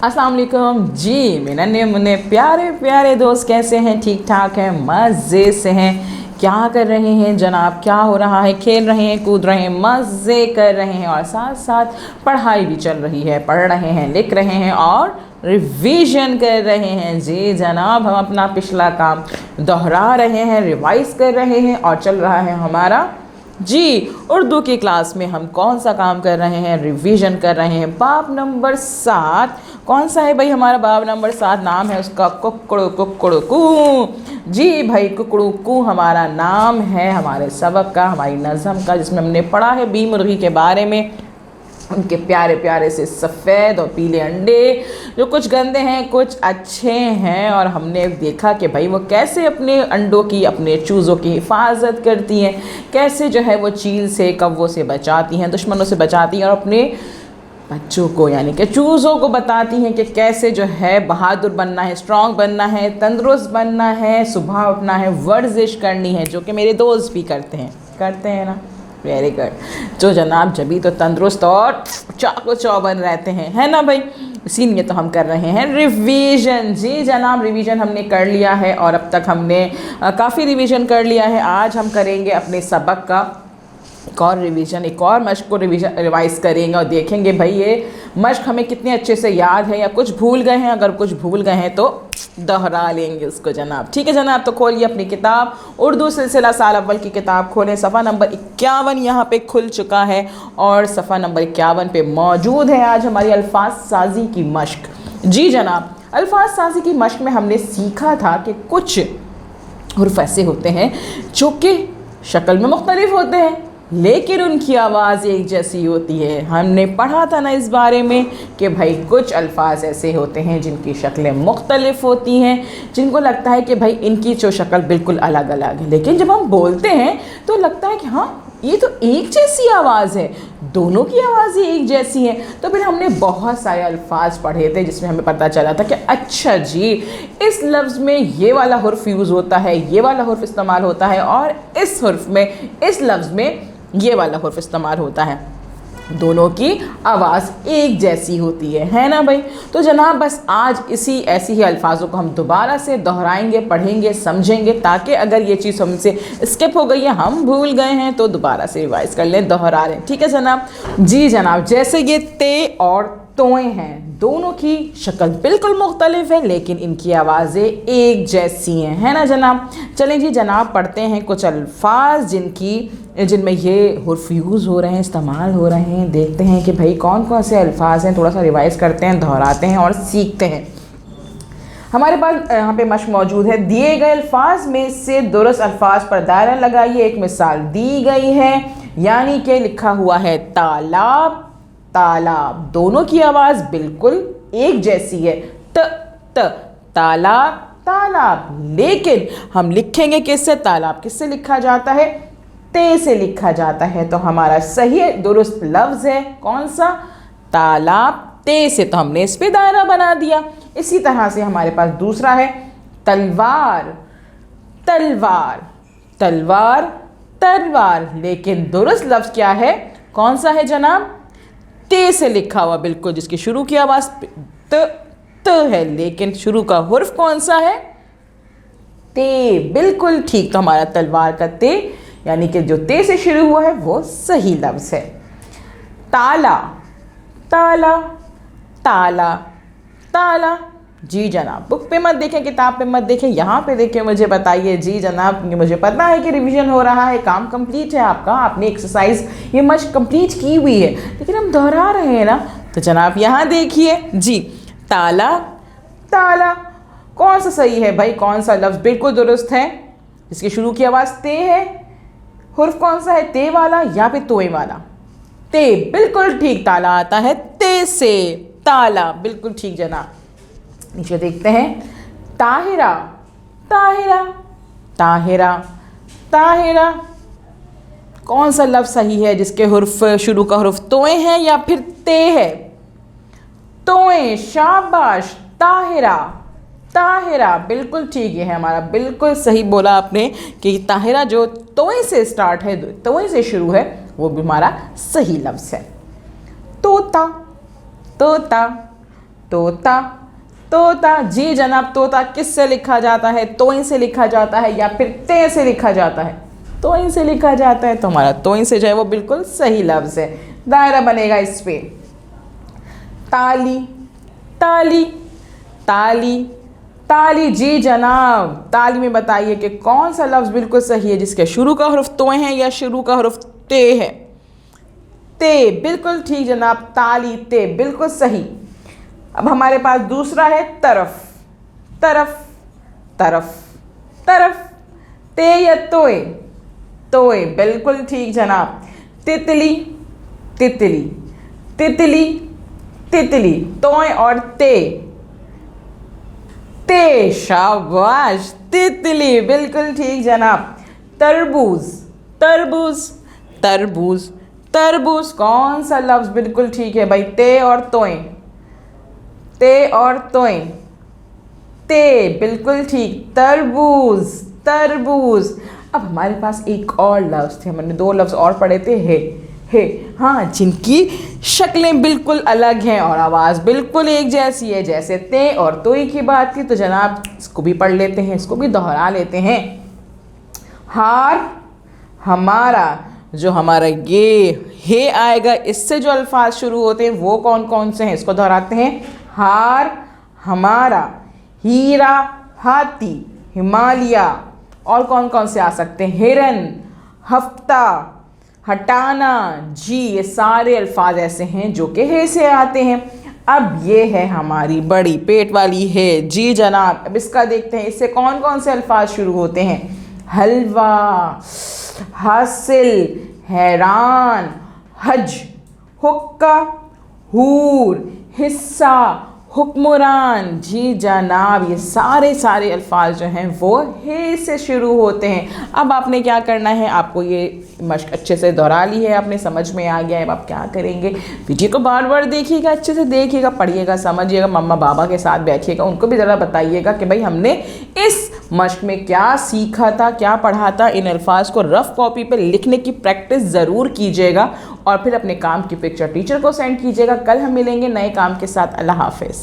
अस्सलाम वालेकुम जी। मेरे नन्हे मुन्ने प्यारे प्यारे दोस्त कैसे हैं? ठीक ठाक हैं, मज़े से हैं? क्या कर रहे हैं जनाब? क्या हो रहा है? खेल रहे हैं, कूद रहे हैं, मज़े कर रहे हैं और साथ साथ पढ़ाई भी चल रही है। पढ़ रहे हैं, लिख रहे हैं और रिवीजन कर रहे हैं। जी जनाब, हम अपना पिछला काम दोहरा रहे हैं, रिवाइज़ कर रहे हैं और चल रहा है हमारा जी उर्दू की क्लास में हम कौन सा काम कर रहे हैं? रिवीजन कर रहे हैं। बाब नंबर 7 कौन सा है भाई? हमारा बाब नंबर 7 नाम है उसका कुकड़ू कुकड़ू कू। जी भाई, कुकड़ू कू हमारा नाम है हमारे सबक का, हमारी नज़म का, जिसमें हमने पढ़ा है बी मुर्गी के बारे में, उनके प्यारे प्यारे से सफ़ेद और पीले अंडे जो कुछ गंदे हैं कुछ अच्छे हैं। और हमने देखा कि भाई वो कैसे अपने अंडों की, अपने चूज़ों की हिफाजत करती हैं, कैसे जो है वो चील से, कव्वों से बचाती हैं, दुश्मनों से बचाती हैं और अपने बच्चों को यानी कि चूज़ों को बताती हैं कि कैसे जो है बहादुर बनना है, स्ट्रॉन्ग बनना है, तंदुरुस्त बनना है, सुबह उठना है, वर्जिश करनी है, जो कि मेरे दोस्त भी करते हैं ना। Very good. जो जनाब जभी तो तंदुरुस्त और चाको चौबन रहते हैं, है ना भाई? इसीलिए तो हम कर रहे हैं रिवीजन। जी जनाब, रिवीजन हमने कर लिया है और अब तक हमने काफ़ी रिवीजन कर लिया है। आज हम करेंगे अपने सबक का एक और रिवीजन, एक और मश्क को रिवाइज़ करेंगे और देखेंगे भाई ये मश्क हमें कितने अच्छे से याद है या कुछ भूल गए हैं। अगर कुछ भूल गए हैं तो दोहरा लेंगे उसको जनाब। ठीक है जनाब, तो खोलिए अपनी किताब, उर्दू सिलसिला साल अव्वल की किताब खोलें। सफ़ा नंबर 51 यहाँ पे खुल चुका है और सफ़ा नंबर 51 पे मौजूद है आज हमारी अल्फाज साजी की मश्क। जी जनाब, अल्फाज साजी की मश्क में हमने सीखा था कि कुछ हुर्फ ऐसे होते हैं जो कि शक्ल में मुख्तलिफ होते हैं लेकिन उनकी आवाज़ एक जैसी होती है। हमने पढ़ा था ना इस बारे में कि भाई कुछ अल्फाज ऐसे होते हैं जिनकी शक्लें मुख्तलिफ होती हैं, जिनको लगता है कि भाई इनकी जो शक्ल बिल्कुल अलग अलग है, लेकिन जब हम बोलते हैं तो लगता है कि हाँ ये तो एक जैसी आवाज़ है, दोनों की आवाज़ें एक जैसी हैं। तो फिर हमने बहुत सारे अल्फाज पढ़े थे जिसमें हमें पता चला था कि अच्छा जी इस लफ्ज़ में ये वाला हुर्फ यूज़ होता है, ये वाला हुर्फ इस्तेमाल होता है और इस हुर्फ में, इस लफ्ज़ में ये वाला हुर्फ इस्तेमाल होता है। दोनों की आवाज़ एक जैसी होती है ना भाई? तो जनाब बस आज ऐसी ही अल्फाजों को हम दोबारा से दोहराएंगे, पढ़ेंगे, समझेंगे, ताकि अगर ये चीज़ हमसे स्किप हो गई है, हम भूल गए हैं, तो दोबारा से रिवाइज़ कर लें, दोहरा लें। ठीक है जनाब? जी जनाब, जैसे ये ते और तोएं हैं, दोनों की शक्ल बिल्कुल मुख्तलिफ है लेकिन इनकी आवाज़ें एक जैसी हैं, है ना जनाब? चलें जी जनाब, पढ़ते हैं कुछ अल्फाज जिनमें ये हुर्फ यूज़ हो रहे हैं, इस्तेमाल हो रहे हैं। देखते हैं कि भाई कौन कौन से अल्फाज हैं, थोड़ा सा रिवाइज़ करते हैं, दोहराते हैं और सीखते हैं। हमारे पास यहाँ पे मश्क मौजूद है। दिए गए अल्फाज में से दुरुस्त अल्फाज पर दायरा लगाइए। एक मिसाल दी गई है, यानी कि लिखा हुआ है तालाब, तालाब, दोनों की आवाज़ बिल्कुल एक जैसी है, त त तालाब तालाब, लेकिन हम लिखेंगे किससे? तालाब किससे लिखा जाता है? ते से लिखा जाता है। तो हमारा सही दुरुस्त लफ्ज़ है कौन सा? तालाब, ते से। तो हमने इस पे दायरा बना दिया। इसी तरह से हमारे पास दूसरा है तलवार, तलवार, तलवार, तलवार, लेकिन दुरुस्त लफ्ज़ क्या है? कौन सा है जनाब? ते से लिखा हुआ, बिल्कुल, जिसकी शुरू की आवाज़ त है लेकिन शुरू का हुर्फ कौन सा है? ते, बिल्कुल ठीक। तो हमारा तलवार का ते यानी कि जो ते से शुरू हुआ है वो सही लफ्ज़ है। ताला, ताला, ताला, ताला। जी जनाब, बुक पे मत देखें, किताब पे मत देखें, यहाँ पे देखें, मुझे बताइए। जी जनाब, मुझे पता है कि रिवीजन हो रहा है, काम कंप्लीट है आपका, आपने एक्सरसाइज ये मश्क कंप्लीट की हुई है, लेकिन हम दोहरा रहे हैं ना। तो जनाब यहाँ देखिए जी, ताला, ताला, कौन सा सही है भाई? कौन सा लफ्ज़ बिल्कुल दुरुस्त है? इसकी शुरू की आवाज़ ते है, हुर्फ कौन सा है? ते वाला या फिर तोए वाला? ते, बिल्कुल ठीक। ताला आता है ते से, ताला, बिल्कुल ठीक जनाब। नीचे देखते हैं ताहिरा, ताहिरा, ताहिरा, ताहिरा, कौन सा लफ्ज़ सही है जिसके हुर्फ, शुरू का हुर्फ तोए है या फिर ते है? तोए, शाबाश। ताहिरा, ताहिरा, बिल्कुल ठीक। ये है हमारा, बिल्कुल सही बोला आपने कि ताहिरा जो तोए से स्टार्ट है, तोए से शुरू है, वो भी हमारा सही लफ्ज़ है। तोता, तोता, तोता, तोता। जी जनाब, तोता किससे लिखा जाता है? तोइन से लिखा जाता है या फिर ते से लिखा जाता है? तोइन से लिखा जाता है। तो हमारा तोइन से जो है वो बिल्कुल सही लफ्ज़ है। दायरा बनेगा इस पे। ताली, ताली, ताली, ताली। जी जनाब, ताली में बताइए कि कौन सा लफ्ज़ बिल्कुल सही है जिसके शुरू का हरुफ तोय है या शुरू का हरुफ ते है? ते, बिल्कुल ठीक जनाब, ताली, ते, बिल्कुल सही। अब हमारे पास दूसरा है तरफ, तरफ, तरफ, तरफ। ते या तोय? तोय, बिल्कुल ठीक जनाब। तितली, तितली, तितली, तितली। तोय और ते, ते, शाबाश, तितली, बिल्कुल ठीक जनाब। तरबूज, तरबूज, तरबूज, तरबूज। कौन सा लफ्ज़ बिल्कुल ठीक है भाई? ते और तोय, ते और तोय, ते, बिल्कुल ठीक। तरबूज, तरबूज। अब हमारे पास एक और लफ्ज़ थे, हमने दो लफ्ज़ और पढ़े थे, है, हाँ, जिनकी शक्लें बिल्कुल अलग हैं और आवाज़ बिल्कुल एक जैसी है। जैसे ते और तोई की बात की तो जनाब इसको भी पढ़ लेते हैं, इसको भी दोहरा लेते हैं। हार, हमारा। जो हमारा ये हे आएगा, इससे जो अल्फाज शुरू होते हैं वो कौन कौन से हैं? इसको दोहराते हैं। हार, हमारा। हीरा, हाथी, हिमालय। और कौन कौन से आ सकते हैं? हिरन, हफ्ता, हटाना। जी, ये सारे अल्फाज ऐसे हैं जो कि हे से आते हैं। अब ये है हमारी बड़ी पेट वाली है। जी जनाब, अब इसका देखते हैं इससे कौन कौन से अल्फाज शुरू होते हैं। हलवा, हासिल, हैरान, हज, हुक्का, हूर, हिस्सा, हुक्मरान। जी जनाब, ये सारे अल्फाज जो हैं वो हे से शुरू होते हैं। अब आपने क्या करना है, आपको ये मश्क अच्छे से दोहरा ली है, आपने समझ में आ गया है। अब आप क्या करेंगे, वीडियो को बार बार देखिएगा, अच्छे से देखिएगा, पढ़िएगा, समझिएगा। मम्मा बाबा के साथ बैठिएगा, उनको भी ज़रा बताइएगा कि भाई हमने इस मश्क में क्या सीखा था, क्या पढ़ा था। इन अल्फाज को रफ़ कॉपी पे लिखने की प्रैक्टिस ज़रूर कीजिएगा और फिर अपने काम की पिक्चर टीचर को सेंड कीजिएगा। कल हम मिलेंगे नए काम के साथ। अल्लाह हाफिज़।